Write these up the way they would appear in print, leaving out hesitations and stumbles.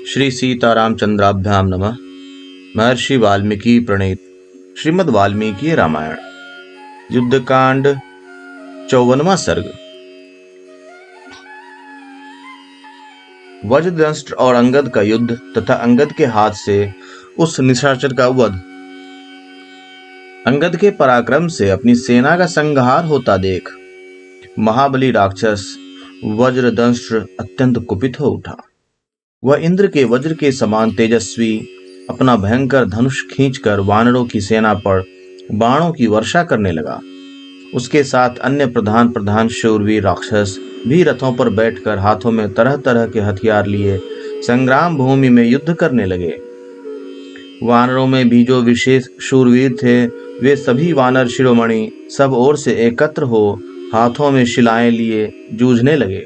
श्री सीतारामचंद्राभ्याम नमः। महर्षि वाल्मीकि प्रणीत श्रीमद् वाल्मीकि रामायण युद्धकांड 54वां सर्ग। वज्रदंष्ट्र और अंगद का युद्ध तथा अंगद के हाथ से उस निशाचर का वध। अंगद के पराक्रम से अपनी सेना का संहार होता देख महाबली राक्षस वज्रदंष्ट्र अत्यंत कुपित हो उठा। वह इंद्र के वज्र के समान तेजस्वी अपना भयंकर धनुष खींचकर वानरों की सेना पर बाणों की वर्षा करने लगा। उसके साथ अन्य प्रधान प्रधान शूरवीर राक्षस भी रथों पर बैठकर हाथों में तरह तरह के हथियार लिए संग्राम भूमि में युद्ध करने लगे। वानरों में भी जो विशेष शूरवीर थे वे सभी वानर शिरोमणि सब ओर से एकत्र हो हाथों में शिलाएं लिए जूझने लगे।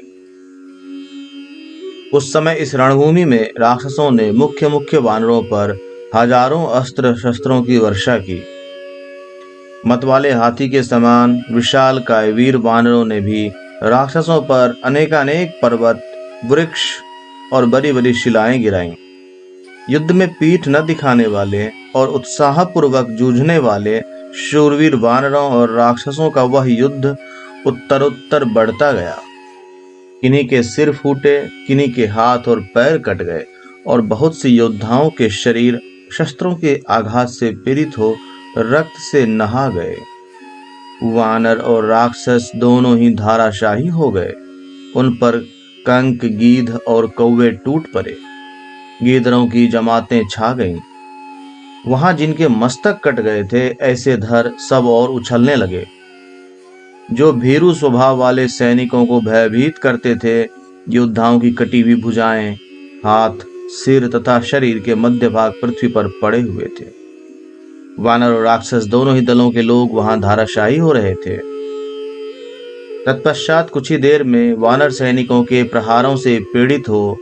उस समय इस रणभूमि में राक्षसों ने मुख्य मुख्य वानरों पर हजारों अस्त्र शस्त्रों की वर्षा की। मतवाले हाथी के समान विशाल काय वीर वानरों ने भी राक्षसों पर अनेकानेक पर्वत वृक्ष और बड़ी बड़ी शिलाएं गिराईं। युद्ध में पीठ न दिखाने वाले और उत्साहपूर्वक जूझने वाले शूरवीर वानरों और राक्षसों का वह युद्ध उत्तरोत्तर बढ़ता गया। किन्हीं के सिर फूटे, किन्हीं के हाथ और पैर कट गए और बहुत से योद्धाओं के शरीर शस्त्रों के आघात से पीड़ित हो रक्त से नहा गए। वानर और राक्षस दोनों ही धाराशाही हो गए। उन पर कंक गीध और कौवे टूट पड़े। गीदड़ों की जमातें छा गईं। वहां जिनके मस्तक कट गए थे ऐसे धर सब और उछलने लगे। जो भीरू स्वभाव वाले सैनिकों को भयभीत करते थे योद्धाओं की कटी हुई भुजाएं, हाथ, सिर तथा शरीर के मध्य भाग पृथ्वी पर पड़े हुए थे। वानर और राक्षस दोनों ही दलों के लोग वहां धाराशाही हो रहे थे। तत्पश्चात कुछ ही देर में वानर सैनिकों के प्रहारों से पीड़ित हो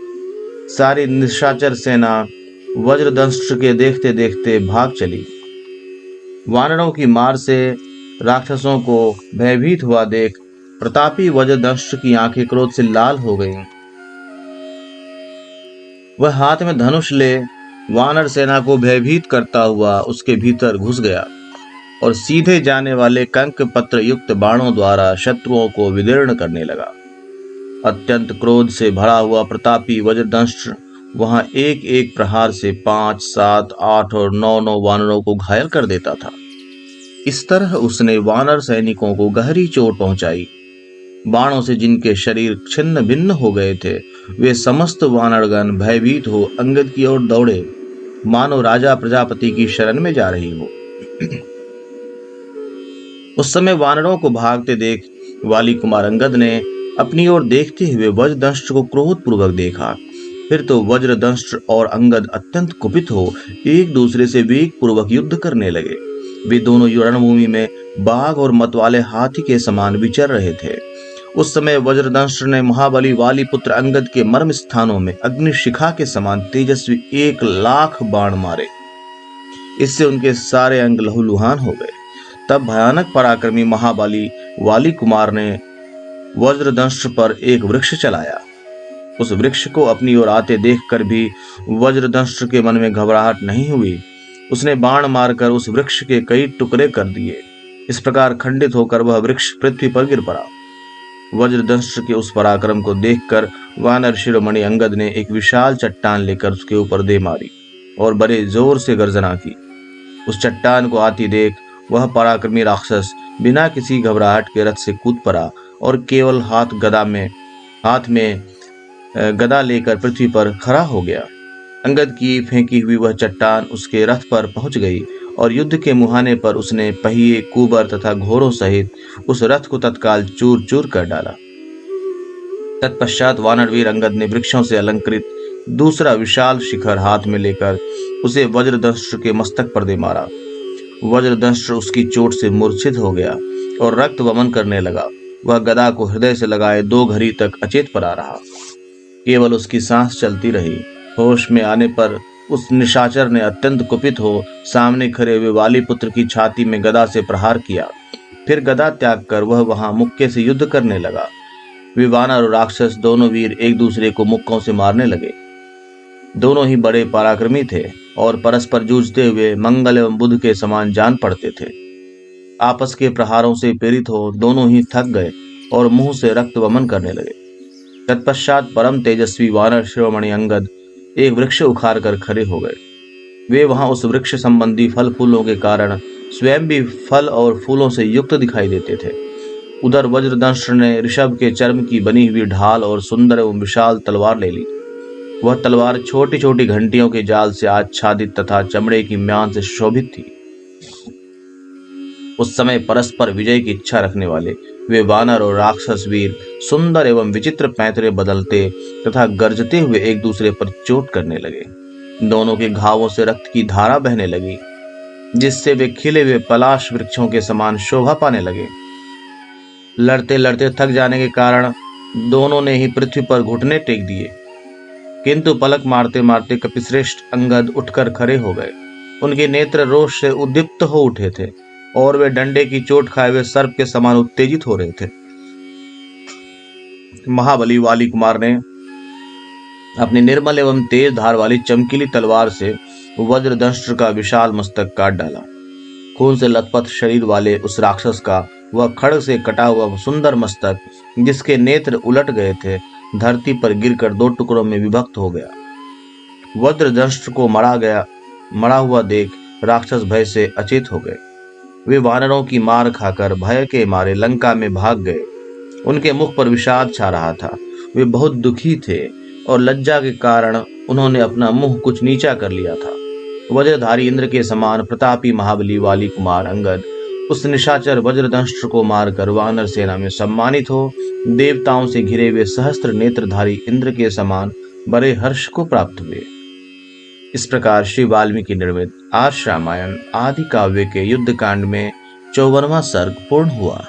सारी निशाचर सेना वज्रदंष्ट्र के देखते देखते भाग चली। वानरों की मार से राक्षसों को भयभीत हुआ देख प्रतापी वज्रदंष्ट्र की आंखें क्रोध से लाल हो गईं। वह हाथ में धनुष ले वानर सेना को भयभीत करता हुआ उसके भीतर घुस गया और सीधे जाने वाले कंक पत्र युक्त बाणों द्वारा शत्रुओं को विदीर्ण करने लगा। अत्यंत क्रोध से भरा हुआ प्रतापी वज्रदंष्ट्र वहां एक एक प्रहार से 5, 7, 8 और 9 वानरों को घायल कर देता था। इस तरह उसने वानर सैनिकों को गहरी चोट पहुंचाई। बाणों से जिनके शरीर छिन्न भिन्न हो गए थे वे समस्त वानरगण भयभीत हो अंगद की ओर दौड़े मानो राजा प्रजापति की शरण में जा रही हो। उस समय वानरों को भागते देख वाली कुमार अंगद ने अपनी ओर देखते हुए वज्रदंष्ट्र को क्रोधपूर्वक देखा। फिर तो वज्रदंष्ट्र और अंगद अत्यंत कुपित हो एक दूसरे से वेग पूर्वक युद्ध करने लगे। वे दोनों रणभूमि में बाघ और मतवाले हाथी के समान विचर रहे थे। उस समय वज्रदंष्ट्र ने महाबली वाली पुत्र अंगद के मर्म स्थानों में अग्निशिखा के समान तेजस्वी 1,00,000 बाण मारे। इससे उनके सारे अंग लहूलुहान हो गए। तब भयानक पराक्रमी महाबली वाली कुमार ने वज्रदंष्ट्र पर एक वृक्ष चलाया। उस वृक्ष को अपनी ओर आते देखकर भी वज्रदंष्ट्र के मन में घबराहट नहीं हुई। उसने बाण मारकर उस वृक्ष के कई टुकड़े कर दिए। इस प्रकार खंडित होकर वह वृक्ष पृथ्वी पर गिर पड़ा। वज्रदंष्ट्र के उस पराक्रम को देखकर वानर शिरोमणि अंगद ने एक विशाल चट्टान लेकर उसके ऊपर दे मारी और बड़े जोर से गर्जना की। उस चट्टान को आती देख वह पराक्रमी राक्षस बिना किसी घबराहट के रथ से कूद पड़ा और केवल हाथ में गदा लेकर पृथ्वी पर खड़ा हो गया। अंगद की फेंकी हुई वह चट्टान उसके रथ पर पहुंच गई और युद्ध के मुहाने पर उसने पहिए, कुबर तथा घोड़ों सहित उस रथ को तत्काल चूर चूर कर डाला। तत्पश्चात वानरवीर अंगद ने वृक्षों से अलंकृत दूसरा विशाल शिखर हाथ में लेकर उसे वज्रदंष्ट्र के मस्तक पर दे मारा। वज्रदंष्ट्र उसकी चोट से मूर्छित हो गया और रक्त वमन करने लगा। वह गदा को हृदय से लगाए 2 घड़ी तक अचेत पड़ा रहा। केवल उसकी सांस चलती रही। होश में आने पर उस निशाचर ने अत्यंत कुपित हो सामने खड़े हुए वाली पुत्र की छाती में गदा से प्रहार किया। फिर गदा त्याग कर वह वहां मुक्के से युद्ध करने लगा। वे वानर और राक्षस दोनों वीर एक दूसरे को मुक्कों से मारने लगे। दोनों ही बड़े पराक्रमी थे और परस्पर जूझते हुए मंगल एवं बुध के समान जान पड़ते थे। आपस के प्रहारों से पीड़ित हो दोनों ही थक गए और मुंह से रक्त वमन करने लगे। तत्पश्चात परम तेजस्वी वानर शिरोमणि अंगद एक वृक्ष उखाड़ कर खड़े हो गए। वे वहां उस वृक्ष संबंधी फल फूलों के कारण स्वयं भी फल और फूलों से युक्त दिखाई देते थे। उधर वज्रदंष्ट्र ने ऋषभ के चर्म की बनी हुई ढाल और सुंदर एवं विशाल तलवार ले ली। वह तलवार छोटी छोटी घंटियों के जाल से आच्छादित तथा चमड़े की म्यान से शोभित थी। उस समय परस्पर विजय की इच्छा रखने वाले वे वानर और राक्षस वीर सुंदर एवं विचित्र पैंतरे बदलते तथा गरजते हुए एक दूसरे पर चोट करने लगे। दोनों के घावों से रक्त की धारा बहने लगी, जिससे वे खिले हुए पलाश वृक्षों के समान शोभा पाने लगे। लड़ते लड़ते थक जाने के कारण दोनों ने ही पृथ्वी पर घुटने टेक दिए, किंतु पलक मारते मारते कपिश्रेष्ठ अंगद उठकर खड़े हो गए। उनके नेत्र रोष से उद्दीप्त हो उठे थे और वे डंडे की चोट खाए हुए सर्प के समान उत्तेजित हो रहे थे। महाबली वाली कुमार ने अपनी निर्मल एवं तेज धार वाली चमकीली तलवार से वज्रदंष्ट्र का विशाल मस्तक काट डाला। खून से लथपथ शरीर वाले उस राक्षस का वह खड्ग से कटा हुआ सुंदर मस्तक, जिसके नेत्र उलट गए थे, धरती पर गिरकर दो टुकड़ों में विभक्त हो गया। वज्रदंष्ट्र को मरा हुआ देख राक्षस भय से अचेत हो गए। वे वानरों की मार खाकर भय के मारे लंका में भाग गए। उनके मुख पर विषाद छा रहा था। वे बहुत दुखी थे और लज्जा के कारण उन्होंने अपना मुंह कुछ नीचा कर लिया था। वज्रधारी इंद्र के समान प्रतापी महाबली वाली कुमार अंगद उस निशाचर वज्रदंष्ट्र को मारकर वानर सेना में सम्मानित हो देवताओं से घिरे हुए सहस्त्र नेत्रधारी इंद्र के समान बड़े हर्ष को प्राप्त हुए। इस प्रकार श्री वाल्मीकि निर्मित आर्ष रामायण आदि काव्य के युद्ध कांड में 54वां सर्ग पूर्ण हुआ।